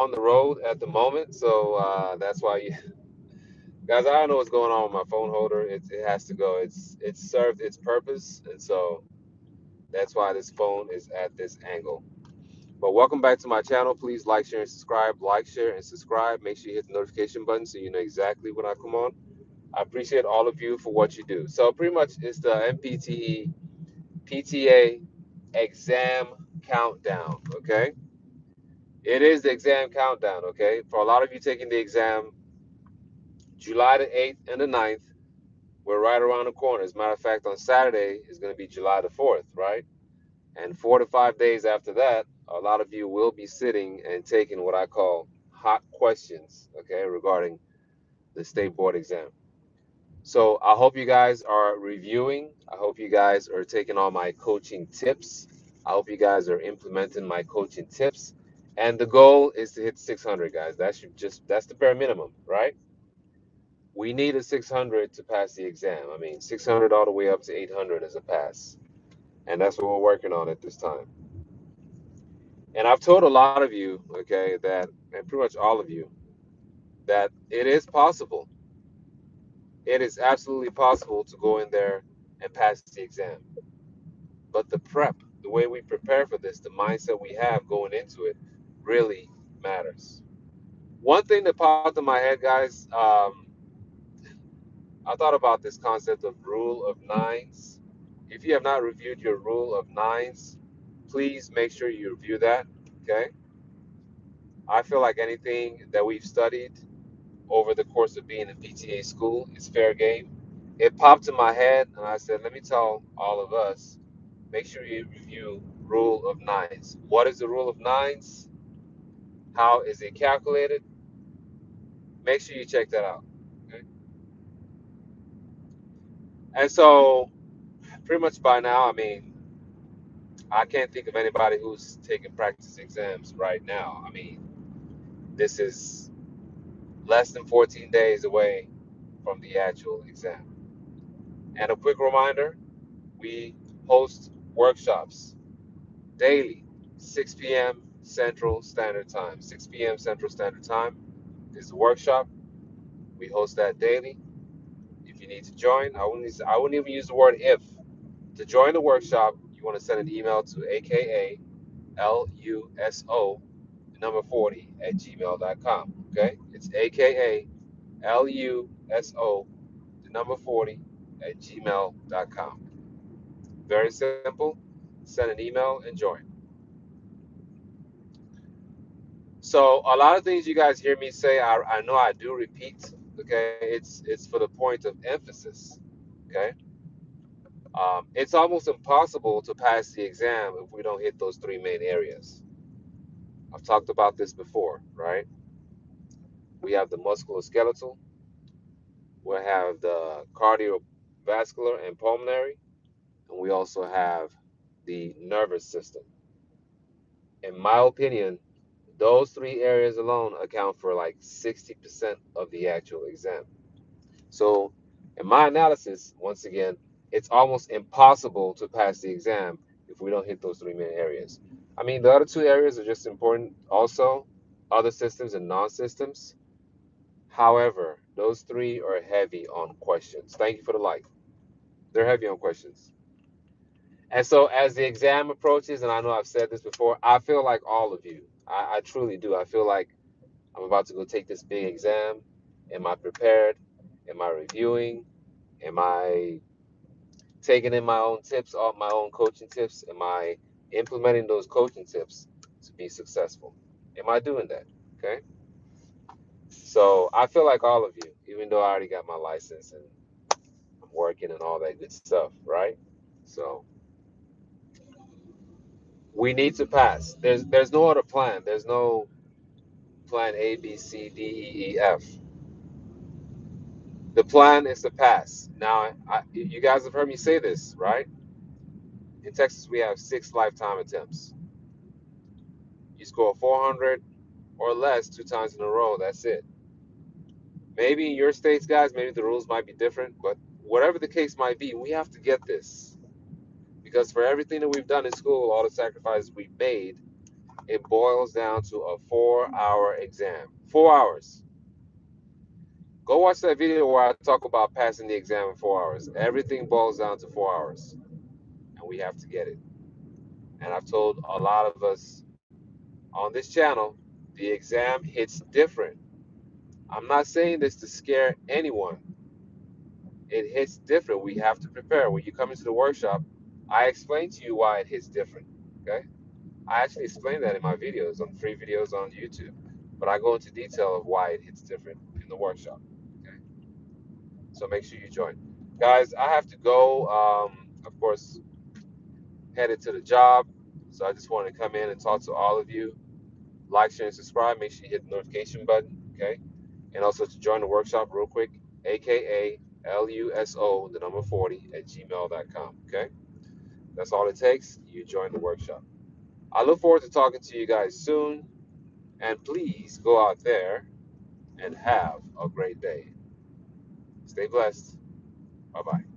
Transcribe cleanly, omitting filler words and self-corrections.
on the road at the moment, so that's why you guys. I don't know what's going on with my phone holder. It has to go. It's served its purpose, and so that's why this phone is at this angle. But welcome back to my channel. Please like, share, and subscribe. Like, share, and subscribe. Make sure you hit the notification button so you know exactly when I come on. I appreciate all of you for what you do. So pretty much it's the NPTE PTA exam countdown. Okay, it is the exam countdown. Okay, for a lot of you taking the exam July the 8th and the 9th, we're right around the corner. As a matter of fact, on Saturday is going to be July the 4th, right? And 4 to 5 days after that, a lot of you will be sitting and taking what I call hot questions, okay, regarding the state board exam. So I hope you guys are reviewing. I hope you guys are taking all my coaching tips. I hope you guys are implementing my coaching tips. And the goal is to hit 600, guys. That's the bare minimum, right? We need a 600 to pass the exam. I mean, 600 all the way up to 800 is a pass. And that's what we're working on at this time. And I've told a lot of you, okay, that, and pretty much all of you, that it is possible. It is absolutely possible to go in there and pass the exam. But the prep, the way we prepare for this, the mindset we have going into it really matters. One thing that popped in my head, guys, I thought about this concept of rule of nines. If you have not reviewed your rule of nines, please make sure you review that, okay? I feel like anything that we've studied over the course of being in PTA school is fair game. It popped in my head, and I said, let me tell all of us, make sure you review rule of nines. What is the rule of nines? How is it calculated? Make sure you check that out. Okay? And so, pretty much by now, I mean, I can't think of anybody who's taking practice exams right now. I mean, this is less than 14 days away from the actual exam. And a quick reminder, we host workshops daily, 6 p.m. Central Standard Time. 6 p.m. Central Standard Time is the workshop. We host that daily. If you need to join, I wouldn't even use the word if. To join the workshop, you want to send an email to AKALUSO number 40 at gmail.com. Okay? It's AKALUSO the number 40 at gmail.com. Very simple. Send an email and join. So a lot of things you guys hear me say, I know I do repeat. Okay, it's for the point of emphasis. Okay, it's almost impossible to pass the exam if we don't hit those three main areas. I've talked about this before, right? We have the musculoskeletal, we have the cardiovascular and pulmonary, and we also have the nervous system. In my opinion, those three areas alone account for like 60% of the actual exam. So, in my analysis, once again, it's almost impossible to pass the exam if we don't hit those three main areas. I mean, the other two areas are just important also, other systems and non systems. However, those three are heavy on questions. Thank you for the like. They're heavy on questions. And so, as the exam approaches, and I know I've said this before, I feel like all of you, I truly do. I feel like I'm about to go take this big exam. Am I prepared? Am I reviewing? Am I taking in my own tips, all my own coaching tips? Am I implementing those coaching tips to be successful? Am I doing that? Okay. So I feel like all of you, even though I already got my license and I'm working and all that good stuff, right? So we need to pass. There's no other plan. There's no plan A, B, C, D, E, E, F. The plan is to pass. Now, you guys have heard me say this, right? In Texas, we have 6 lifetime attempts. You score 400 or less 2 times in a row, that's it. Maybe in your states, guys, maybe the rules might be different, but whatever the case might be, we have to get this. Because for everything that we've done in school, all the sacrifices we've made, it boils down to a 4-hour exam. 4 hours. Go watch that video where I talk about passing the exam in 4 hours. Everything boils down to 4 hours, and we have to get it. And I've told a lot of us on this channel, the exam hits different. I'm not saying this to scare anyone. It hits different. We have to prepare. When you come into the workshop, I explain to you why it hits different. Okay? I actually explain that in my videos, on free videos on YouTube. But I go into detail of why it hits different in the workshop. Okay? So make sure you join. Guys, I have to go. Of course, headed to the job. So I just wanted to come in and talk to all of you. Like, share, and subscribe. Make sure you hit the notification button. Okay? And also to join the workshop real quick, aka LUSO, the number 40 at gmail.com. Okay? That's all it takes. You join the workshop. I look forward to talking to you guys soon. And please go out there and have a great day. Stay blessed. Bye bye.